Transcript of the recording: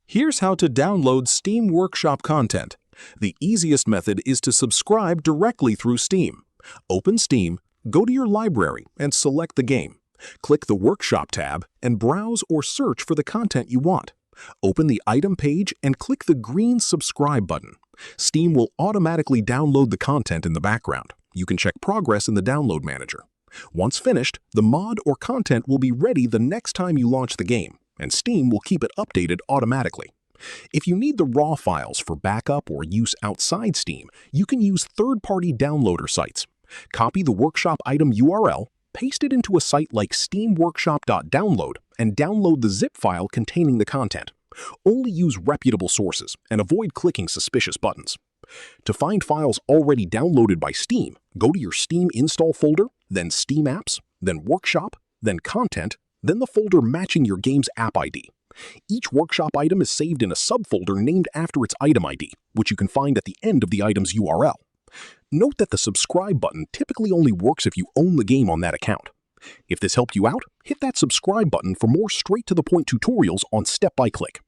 Here's how to download Steam Workshop content. The easiest method is to subscribe directly through Steam. Open Steam, go to your library and select the game. Click the Workshop tab and browse or search for the content you want. Open the item page and click the green subscribe button. Steam will automatically download the content in the background. You can check progress in the download manager. Once finished, the mod or content will be ready the next time you launch the game, and Steam will keep it updated automatically. If you need the raw files for backup or use outside Steam, you can use third-party downloader sites. Copy the workshop item URL, paste it into a site like steamworkshop.download, and download the zip file containing the content. Only use reputable sources and avoid clicking suspicious buttons. To find files already downloaded by Steam, go to your Steam install folder, then Steam Apps, then Workshop, then Content, then the folder matching your game's app ID. Each workshop item is saved in a subfolder named after its item ID, which you can find at the end of the item's URL. Note that the subscribe button typically only works if you own the game on that account. If this helped you out, hit that subscribe button for more straight-to-the-point tutorials on Step by Click.